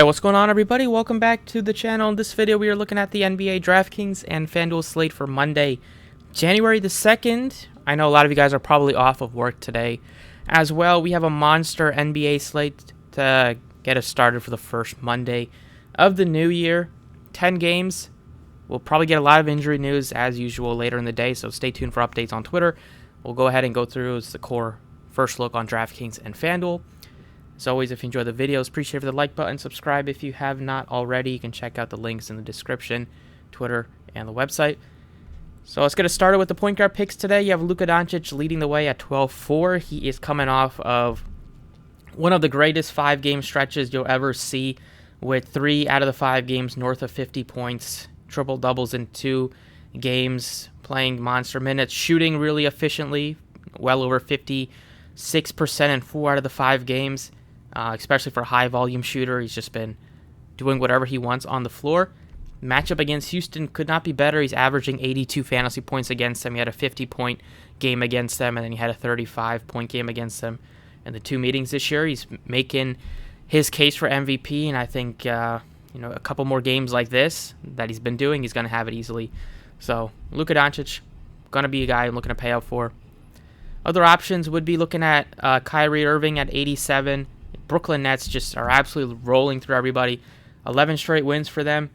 Hey, what's going on, everybody? Welcome back to the channel. In this video, we are looking at the NBA Draftkings and Fanduel slate for Monday, January the 2nd. I know a lot of you guys are probably off of work today. As well, we have a monster NBA slate to get us started for the first Monday of the new year. 10 games. We'll probably get a lot of injury news as usual later in the day, so stay tuned for updates on Twitter. We'll go ahead and go through the core first look on DraftKings and Fanduel. As always, if you enjoy the videos, appreciate the like button, subscribe if you have not already. You can check out the links in the description, Twitter, and the website. So let's get us started with the point guard picks today. You have Luka Doncic leading the way at 12-4. He is coming off of one of the greatest 5-game stretches you'll ever see, with 3 out of the 5 games north of 50 points, triple doubles in 2 games, playing monster minutes, shooting really efficiently, well over 56% in 4 out of the 5 games. Especially for a high-volume shooter. He's just been doing whatever he wants on the floor. Matchup against Houston could not be better. He's averaging 82 fantasy points against them. He had a 50-point game against them, and then he had a 35-point game against them in the 2 meetings this year. He's making his case for MVP, and I think a couple more games like this that he's been doing, he's going to have it easily. So Luka Doncic, going to be a guy I'm looking to pay out for. Other options would be looking at Kyrie Irving at 87. Brooklyn Nets just are absolutely rolling through everybody. 11 straight wins for them.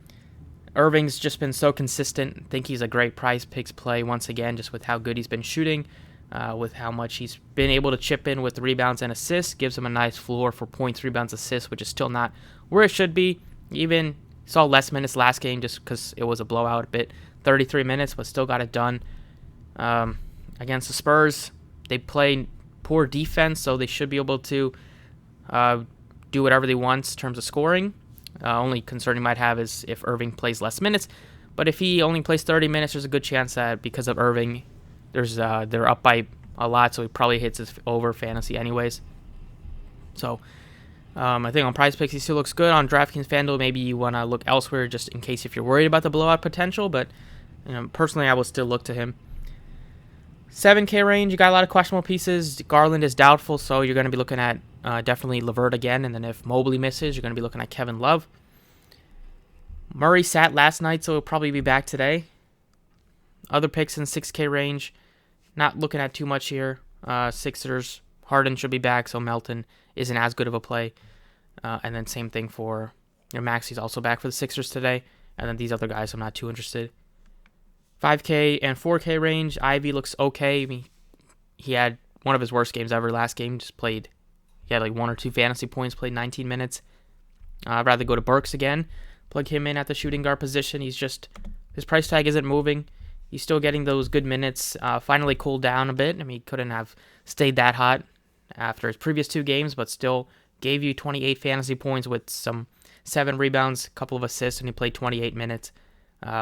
Irving's just been so consistent. I think he's a great price picks play once again, just with how good he's been shooting, with how much he's been able to chip in with rebounds and assists. Gives him a nice floor for points, rebounds, assists, which is still not where it should be. Even saw less minutes last game just because it was a blowout a bit. 33 minutes, but still got it done. Against the Spurs, they play poor defense, so they should be able to do whatever they want in terms of scoring. Only concern you might have is if Irving plays less minutes. But if he only plays 30 minutes, there's a good chance that because of Irving, they're up by a lot, so he probably hits his over fantasy anyways. So I think on price picks, he still looks good. On DraftKings FanDuel, maybe you want to look elsewhere just in case if you're worried about the blowout potential. But personally, I would still look to him. 7K range, you got a lot of questionable pieces. Garland is doubtful, so you're going to be looking at definitely LeVert again. And then if Mobley misses, you're going to be looking at Kevin Love. Murray sat last night, so he'll probably be back today. Other picks in 6K range, not looking at too much here. Sixers, Harden should be back, so Melton isn't as good of a play. And then same thing for Maxi's also back for the Sixers today. And then these other guys, I'm not too interested. 5K and 4K range, Ivy looks okay. I mean, he had one of his worst games ever last game. He had like 1 or 2 fantasy points, played 19 minutes. I'd rather go to Burks again, plug him in at the shooting guard position. His price tag isn't moving. He's still getting those good minutes. Finally cooled down a bit. I mean, he couldn't have stayed that hot after his previous 2 games, but still gave you 28 fantasy points with some 7 rebounds, a couple of assists, and he played 28 minutes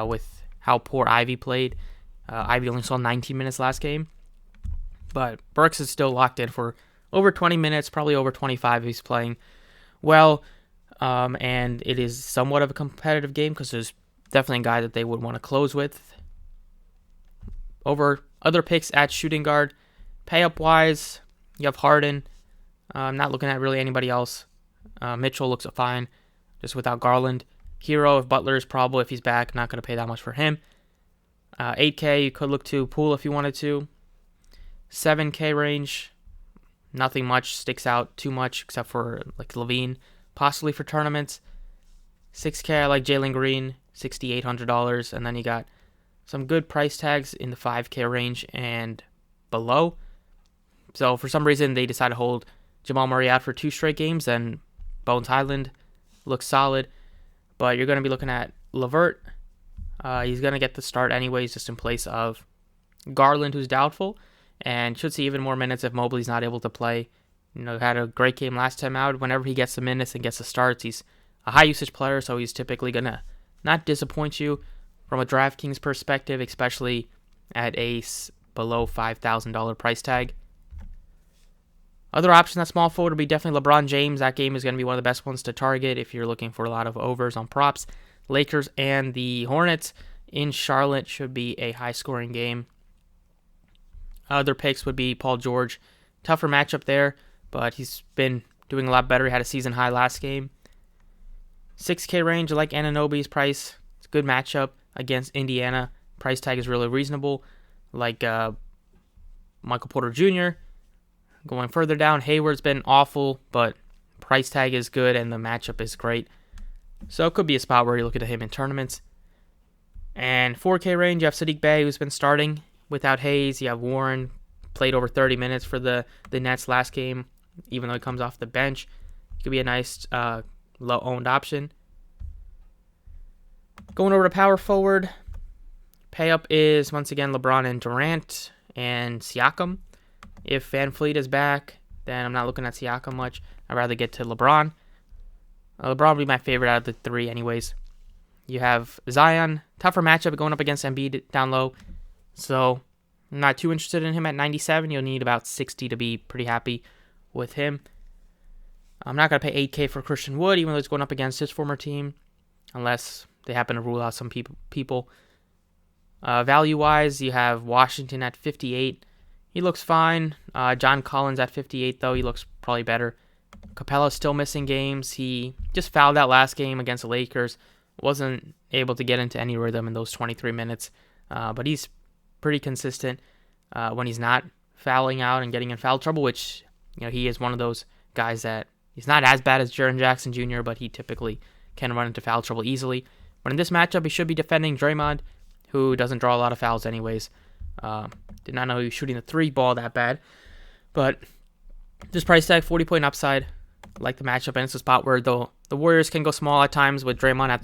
with how poor Ivy played. Ivy only saw 19 minutes last game. But Burks is still locked in for over 20 minutes, probably over 25 if he's playing well. And it is somewhat of a competitive game because there's definitely a guy that they would want to close with. Over other picks at shooting guard, pay-up-wise, you have Harden. I'm not looking at really anybody else. Mitchell looks fine, just without Garland. Hero, if Butler is probable, if he's back, not going to pay that much for him. 8K, you could look to Poole if you wanted to. 7K range, nothing much sticks out too much except for like Levine, possibly for tournaments. 6K, I like Jalen Green, $6,800, and then you got some good price tags in the 5K range and below. So for some reason, they decided to hold Jamal Murray out for 2 straight games, and Bones Highland looks solid. But you're going to be looking at LeVert. He's going to get the start anyways, just in place of Garland, who's doubtful, and should see even more minutes if Mobley's not able to play. Had a great game last time out. Whenever he gets the minutes and gets the starts, he's a high-usage player, so he's typically going to not disappoint you from a DraftKings perspective, especially at a below $5,000 price tag. Other option at small forward would be definitely LeBron James. That game is going to be one of the best ones to target if you're looking for a lot of overs on props. Lakers and the Hornets in Charlotte should be a high-scoring game. Other picks would be Paul George. Tougher matchup there, but he's been doing a lot better. He had a season high last game. 6K range, I like Anunoby's price. It's a good matchup against Indiana. Price tag is really reasonable. Like Michael Porter Jr. Going further down, Hayward's been awful, but price tag is good and the matchup is great. So it could be a spot where you're looking at him in tournaments. And 4K range, you have Sadiq Bey, who's been starting without Hayes. You have Warren, played over 30 minutes for the Nets last game, even though he comes off the bench. It could be a nice low-owned option. Going over to power forward, pay up is once again LeBron and Durant and Siakam. If Van Fleet is back, then I'm not looking at Siakam much. I'd rather get to LeBron. LeBron would be my favorite out of the three anyways. You have Zion, tougher matchup going up against Embiid down low. So I'm not too interested in him at 97. You'll need about 60 to be pretty happy with him. I'm not going to pay 8K for Christian Wood, even though he's going up against his former team, unless they happen to rule out some people. Value-wise, you have Washington at 58. He looks fine. John Collins at 58, though. He looks probably better. Capella's still missing games. He just fouled out last game against the Lakers. Wasn't able to get into any rhythm in those 23 minutes. But he's pretty consistent when he's not fouling out and getting in foul trouble, which he is one of those guys that he's not as bad as Jaren Jackson Jr., but he typically can run into foul trouble easily. But in this matchup, he should be defending Draymond, who doesn't draw a lot of fouls anyways. Did not know he was shooting the 3 ball that bad. But this price tag, 40-point upside. Like the matchup, and it's a spot where the Warriors can go small at times with Draymond